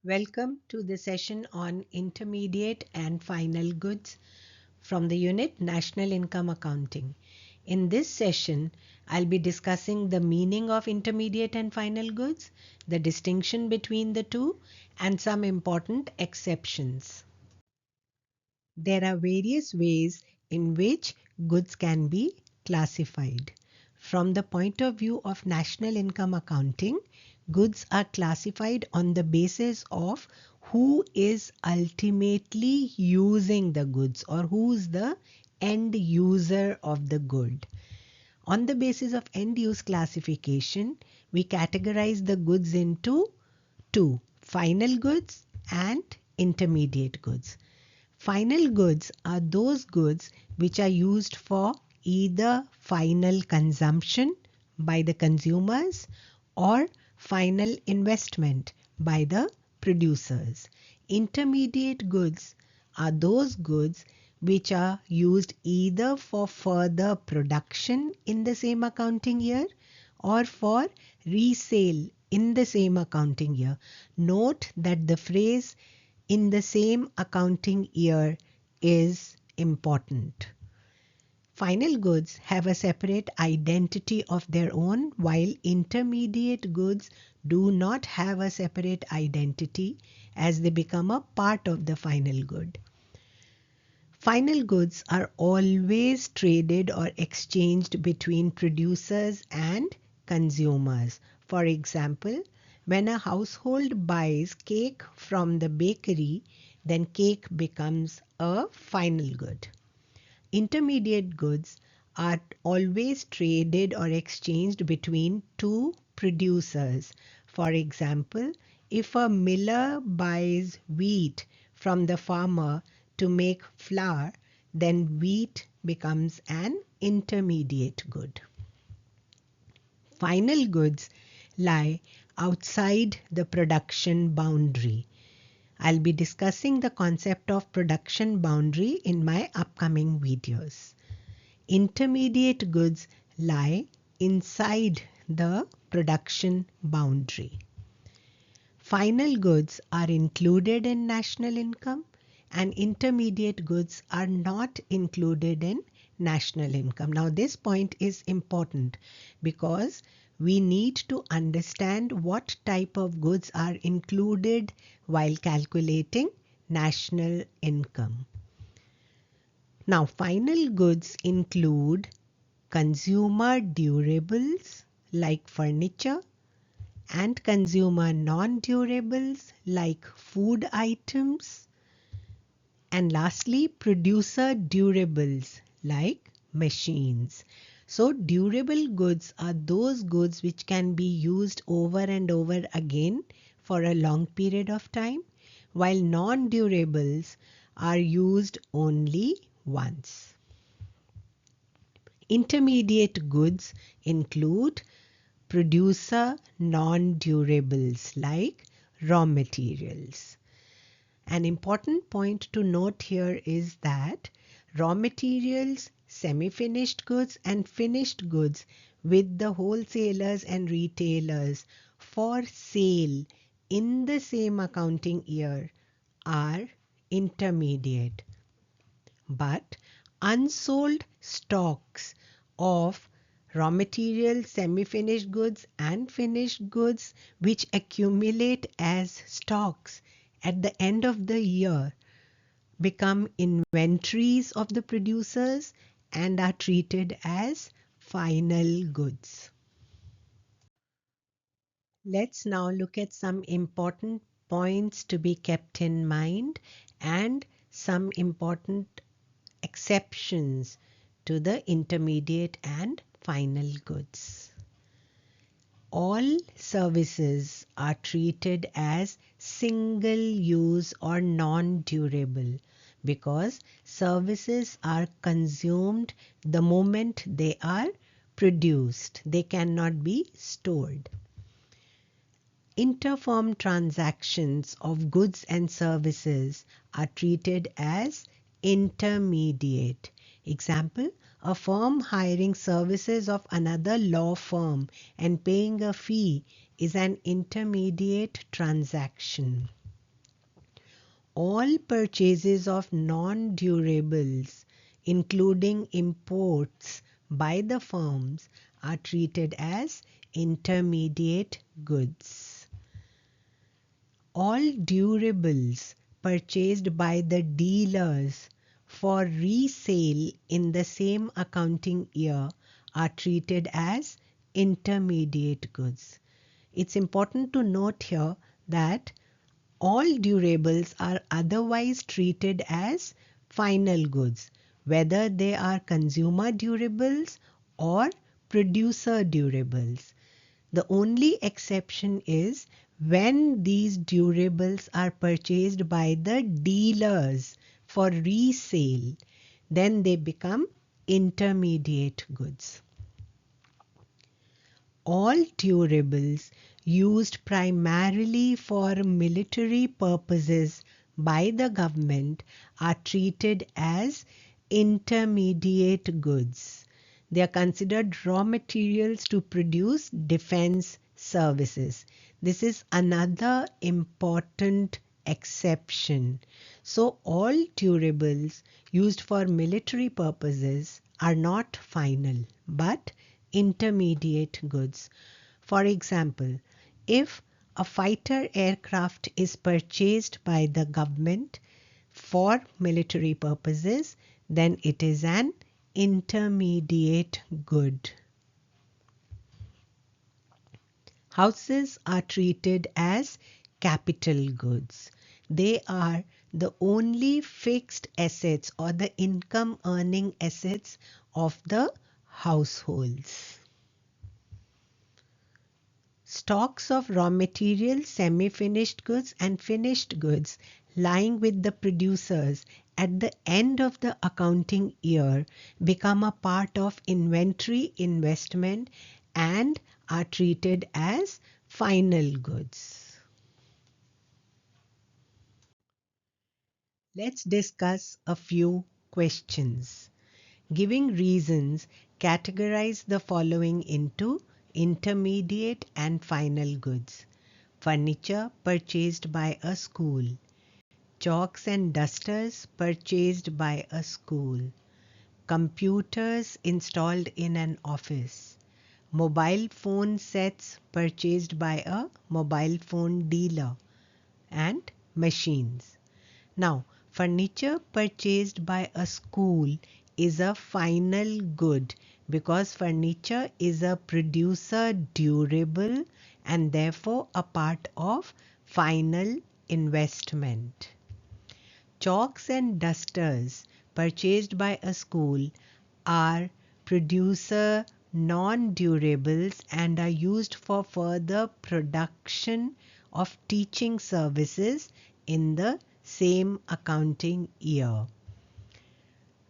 Welcome to the session on intermediate and final goods from the unit National Income Accounting. In this session, I'll be discussing the meaning of intermediate and final goods, the distinction between the two, and some important exceptions. There are various ways in which goods can be classified. From the point of view of national income accounting, goods are classified on the basis of who is ultimately using the goods or who's the end user of the good. On the basis of end use classification, we categorize the goods into two: final goods and intermediate goods. Final goods are those goods which are used for either final consumption by the consumers or final investment by the producers. Intermediate goods are those goods which are used either for further production in the same accounting year or for resale in the same accounting year. Note that the phrase in the same accounting year is important. Final goods have a separate identity of their own, while intermediate goods do not have a separate identity as they become a part of the final good. Final goods are always traded or exchanged between producers and consumers. For example, when a household buys cake from the bakery, then cake becomes a final good. Intermediate goods are always traded or exchanged between two producers. For example, if a miller buys wheat from the farmer to make flour, then wheat becomes an intermediate good. Final goods lie outside the production boundary. I'll be discussing the concept of production boundary in my upcoming videos. Intermediate goods lie inside the production boundary. Final goods are included in national income and intermediate goods are not included in national income. Now this point is important because we need to understand what type of goods are included while calculating national income. Now, final goods include consumer durables like furniture and consumer non-durables like food items, and lastly, producer durables like machines. So durable goods are those goods which can be used over and over again for a long period of time, while non-durables are used only once. Intermediate goods include producer non-durables like raw materials. An important point to note here is that raw materials, semi-finished goods and finished goods with the wholesalers and retailers for sale in the same accounting year are intermediate. But unsold stocks of raw materials, semi-finished goods and finished goods which accumulate as stocks at the end of the year become inventories of the producers and are treated as final goods. Let's now look at some important points to be kept in mind and some important exceptions to the intermediate and final goods. All services are treated as single use or non-durable because services are consumed the moment they are produced. They cannot be stored. Interfirm transactions of goods and services are treated as intermediate. Example, a firm hiring services of another law firm and paying a fee is an intermediate transaction. All purchases of non-durables, including imports by the firms, are treated as intermediate goods. All durables purchased by the dealers for resale in the same accounting year are treated as intermediate goods. It's important to note here that all durables are otherwise treated as final goods, whether they are consumer durables or producer durables. The only exception is when these durables are purchased by the dealers for resale, then they become intermediate goods. All durables used primarily for military purposes by the government are treated as intermediate goods. They are considered raw materials to produce defense services. This is another important exception. So all durables used for military purposes are not final but intermediate goods. For example, if a fighter aircraft is purchased by the government for military purposes, then it is an intermediate good. Houses are treated as capital goods. They are the only fixed assets or the income earning assets of the households. Stocks of raw materials, semi-finished goods and finished goods lying with the producers at the end of the accounting year become a part of inventory investment and are treated as final goods. Let's discuss a few questions. Giving reasons, categorize the following into intermediate and final goods. Furniture purchased by a school. Chalks and dusters purchased by a school. Computers installed in an office. Mobile phone sets purchased by a mobile phone dealer. And machines. Now, furniture purchased by a school is a final good because furniture is a producer durable and therefore a part of final investment. Chalks and dusters purchased by a school are producer non-durables and are used for further production of teaching services in the same accounting year.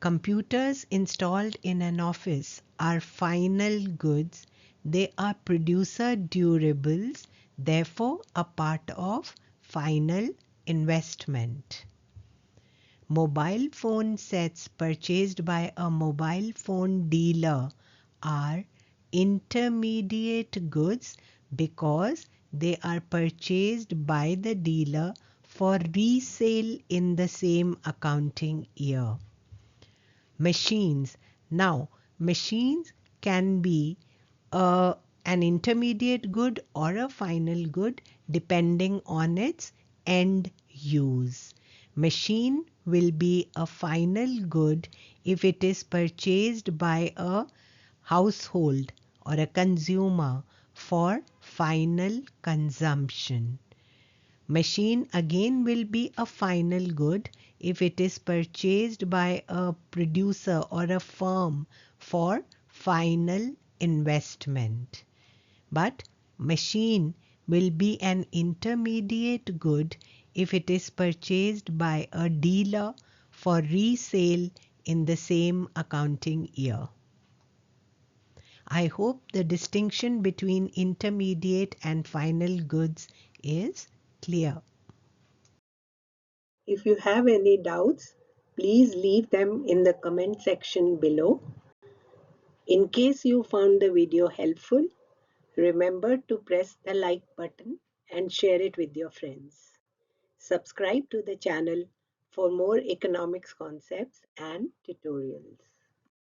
Computers installed in an office are final goods. They are producer durables, therefore a part of final investment. Mobile phone sets purchased by a mobile phone dealer are intermediate goods because they are purchased by the dealer for resale in the same accounting year. Machines. Now, machines can be an intermediate good or a final good depending on its end use. Machine will be a final good if it is purchased by a household or a consumer for final consumption. Machine again will be a final good if it is purchased by a producer or a firm for final investment. But machine will be an intermediate good if it is purchased by a dealer for resale in the same accounting year. I hope the distinction between intermediate and final goods is clear. If you have any doubts, please leave them in the comment section below. In case you found the video helpful, remember to press the like button and share it with your friends. Subscribe to the channel for more economics concepts and tutorials.